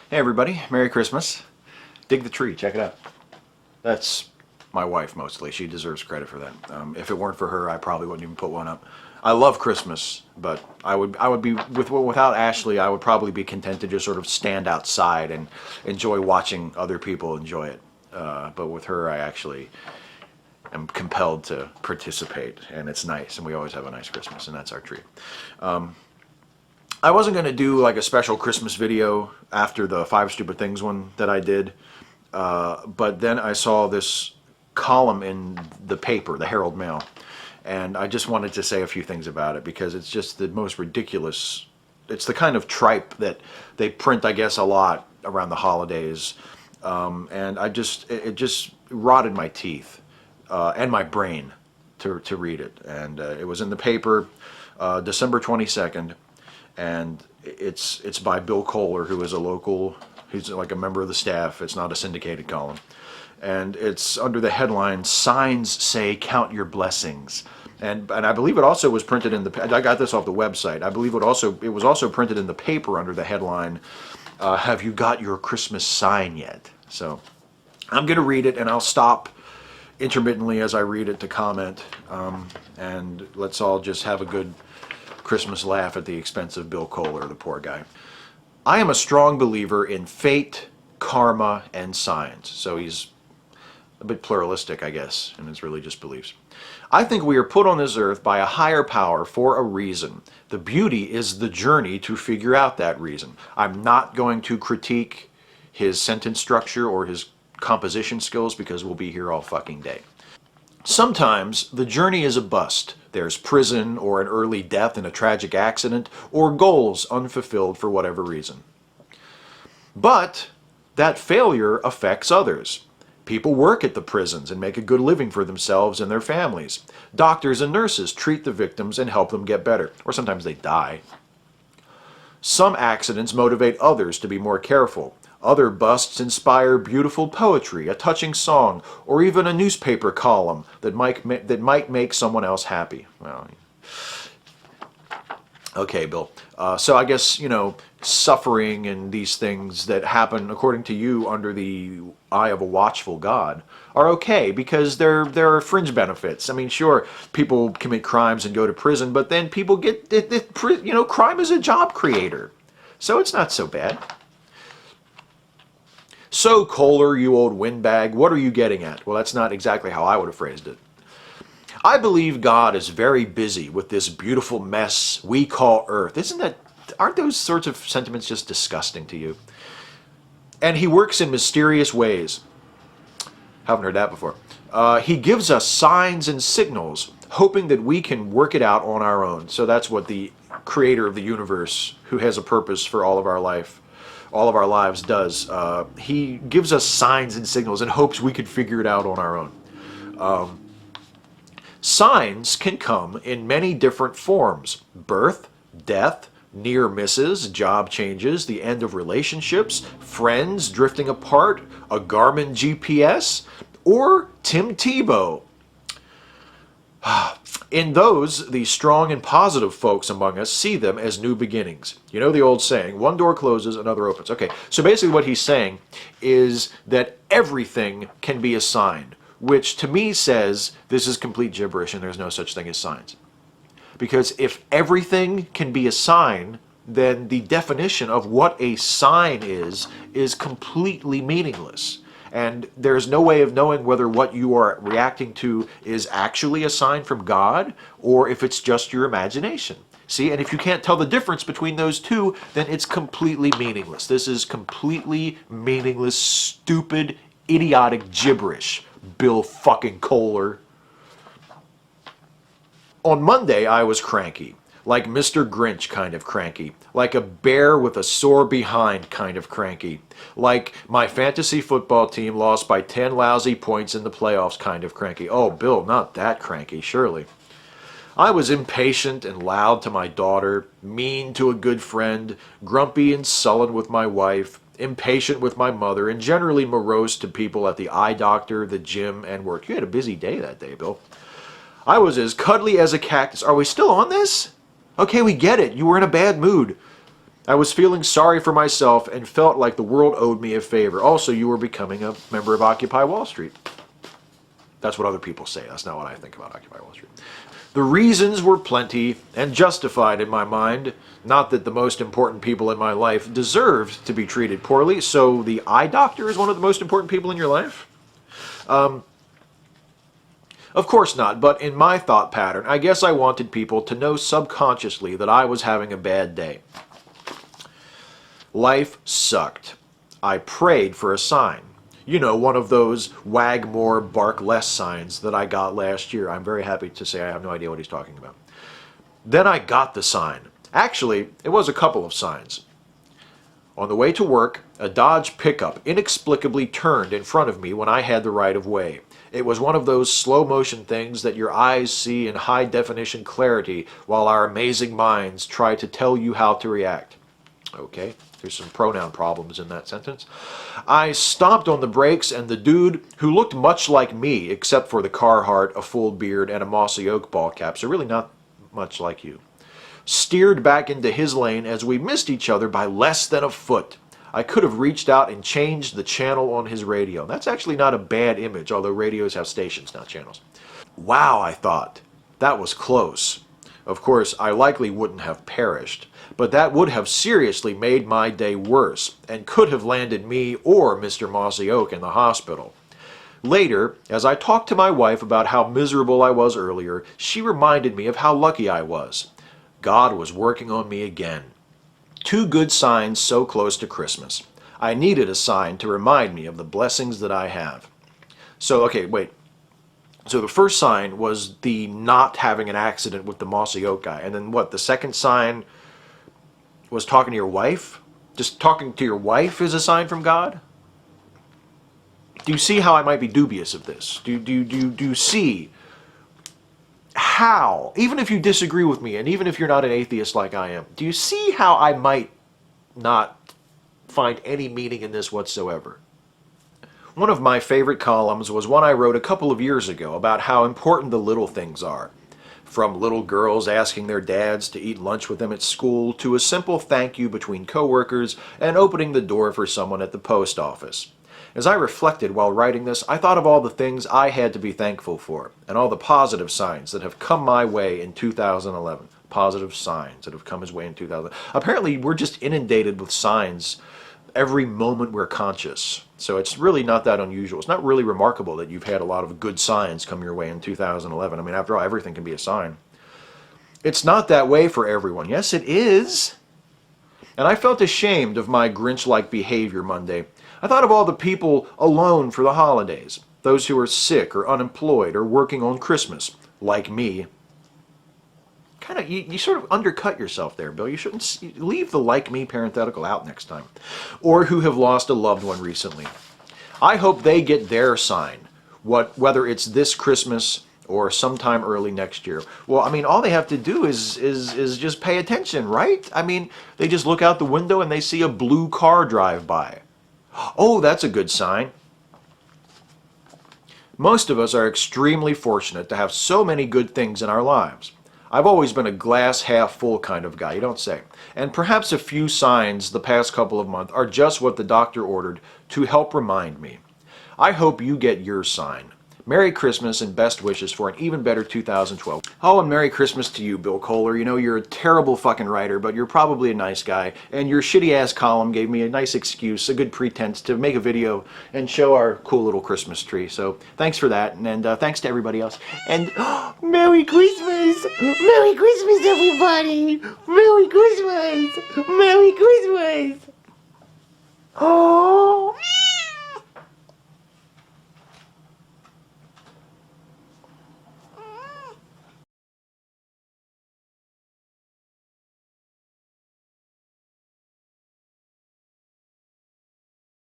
Hey everybody, Merry Christmas. Dig the tree, check it out. That's my wife mostly. She deserves credit for that. If it weren't for her, I probably wouldn't even put one up. I love Christmas, but I would be without Ashley. I would probably be content to just sort of stand outside and enjoy watching other people enjoy it. But with her, I actually am compelled to participate, and it's nice. And we always have a nice Christmas, and that's our tree. I wasn't going to do like a special Christmas video after the 5 Stupid Things one that I did, but then I saw this column in the paper, the Herald-Mail, and I just wanted to say a few things about it because it's just the most ridiculous. It's the kind of tripe that they print, I guess, a lot around the holidays, and it just rotted my teeth and my brain to read it. And it was in the paper, December 22nd. And it's by Bill Kohler, who is a local, he's like a member of the staff. It's not a syndicated column. And it's under the headline, "Signs Say Count Your Blessings." And I believe it also was printed in the, I got this off the website. I believe it was also printed in the paper under the headline, "Have you got your Christmas sign yet?" So I'm going to read it, and I'll stop intermittently as I read it to comment. And let's all just have a good Christmas laugh at the expense of Bill Kohler, the poor guy. "I am a strong believer in fate, karma, and signs." So he's a bit pluralistic, I guess, in his religious beliefs. "I think we are put on this earth by a higher power for a reason. The beauty is the journey to figure out that reason." I'm not going to critique his sentence structure or his composition skills because we'll be here all fucking day. "Sometimes the journey is a bust. There's prison or an early death in a tragic accident or goals unfulfilled for whatever reason. But that failure affects others. People work at the prisons and make a good living for themselves and their families. Doctors and nurses treat the victims and help them get better, or sometimes they die. Some accidents motivate others to be more careful. Other busts inspire beautiful poetry, a touching song, or even a newspaper column that might make someone else happy." Well, okay, Bill. So I guess, suffering and these things that happen, according to you, under the eye of a watchful God, are okay because there are fringe benefits. I mean, sure, people commit crimes and go to prison, but then people get, crime is a job creator. So it's not so bad. "So, Kohler, you old windbag, what are you getting at?" Well, that's not exactly how I would have phrased it. "I believe God is very busy with this beautiful mess we call Earth." Aren't those sorts of sentiments just disgusting to you? "And he works in mysterious ways." Haven't heard that before. "He gives us signs and signals, hoping that we can work it out on our own." So that's what the creator of the universe, who has a purpose for all of our lives does. He gives us signs and signals and hopes we could figure it out on our own. "Signs can come in many different forms: birth, death, near misses, job changes, the end of relationships, friends drifting apart, a Garmin GPS, or Tim Tebow. In those, the strong and positive folks among us see them as new beginnings." You know the old saying, one door closes, another opens. Okay, so basically what he's saying is that everything can be a sign, which to me says this is complete gibberish and there's no such thing as signs. Because if everything can be a sign, then the definition of what a sign is completely meaningless. And there's no way of knowing whether what you are reacting to is actually a sign from God or if it's just your imagination. See, and if you can't tell the difference between those two, then it's completely meaningless. This is completely meaningless, stupid, idiotic gibberish, Bill fucking Kohler. "On Monday, I was cranky. Like Mr. Grinch kind of cranky. Like a bear with a sore behind kind of cranky. Like my fantasy football team lost by 10 lousy points in the playoffs kind of cranky." Oh, Bill, not that cranky, surely. "I was impatient and loud to my daughter, mean to a good friend, grumpy and sullen with my wife, impatient with my mother, and generally morose to people at the eye doctor, the gym, and work." You had a busy day that day, Bill. "I was as cuddly as a cactus." Are we still on this? Okay, we get it. You were in a bad mood. I was feeling sorry for myself and felt like the world owed me a favor. Also, you were becoming a member of Occupy Wall Street. That's what other people say. That's not what I think about Occupy Wall Street. The reasons were plenty and justified in my mind. Not that the most important people in my life deserved to be treated poorly. So the eye doctor is one of the most important people in your life? Of course not, but in my thought pattern, I guess I wanted people to know subconsciously that I was having a bad day. Life sucked. I prayed for a sign. You know, one of those wag more, bark less signs that I got last year. I'm very happy to say I have no idea what he's talking about. Then I got the sign. Actually, it was a couple of signs. On the way to work, a Dodge pickup inexplicably turned in front of me when I had the right of way. It was one of those slow motion things that your eyes see in high definition clarity while our amazing minds try to tell you how to react. Okay, there's some pronoun problems in that sentence. I stomped on the brakes and the dude, who looked much like me except for the Carhartt, a full beard, and a mossy oak ball cap, so really not much like you, steered back into his lane as we missed each other by less than a foot. I could have reached out and changed the channel on his radio. That's actually not a bad image, although radios have stations, not channels. Wow, I thought. That was close. Of course, I likely wouldn't have perished, but that would have seriously made my day worse and could have landed me or Mr. Mossy Oak in the hospital. Later, as I talked to my wife about how miserable I was earlier, she reminded me of how lucky I was. God was working on me again. 2 good signs so close to Christmas. I needed a sign to remind me of the blessings that I have. So, okay, wait. So the first sign was the not having an accident with the Mossy Oak guy. And then what? The second sign was talking to your wife? Just talking to your wife is a sign from God? Do you see how I might be dubious of this? Do you see how, even if you disagree with me, and even if you're not an atheist like I am, do you see how I might not find any meaning in this whatsoever? One of my favorite columns was one I wrote a couple of years ago about how important the little things are. From little girls asking their dads to eat lunch with them at school, to a simple thank you between coworkers and opening the door for someone at the post office. As I reflected while writing this, I thought of all the things I had to be thankful for, and all the positive signs that have come my way in 2011. Positive signs that have come his way in 2000. Apparently, we're just inundated with signs every moment we're conscious. So it's really not that unusual. It's not really remarkable that you've had a lot of good signs come your way in 2011. I mean, after all, everything can be a sign. It's not that way for everyone. Yes, it is. And I felt ashamed of my Grinch-like behavior Monday. I thought of all the people alone for the holidays, those who are sick or unemployed or working on Christmas, like me. Kind of, you sort of undercut yourself there, Bill. You shouldn't leave the like me parenthetical out next time. Or who have lost a loved one recently. I hope they get their sign, whether it's this Christmas or sometime early next year. Well, I mean, all they have to do is just pay attention, right? I mean, they just look out the window and they see a blue car drive by. Oh, that's a good sign. Most of us are extremely fortunate to have so many good things in our lives. I've always been a glass half full kind of guy, you don't say. And perhaps a few signs the past couple of months are just what the doctor ordered to help remind me. I hope you get your sign. Merry Christmas and best wishes for an even better 2012. Oh, and Merry Christmas to you, Bill Kohler. You know, you're a terrible fucking writer, but you're probably a nice guy. And your shitty-ass column gave me a nice excuse, a good pretense to make a video and show our cool little Christmas tree. So thanks for that, and thanks to everybody else. And Merry Christmas! Merry Christmas, everybody! Merry Christmas! Merry Christmas! Oh!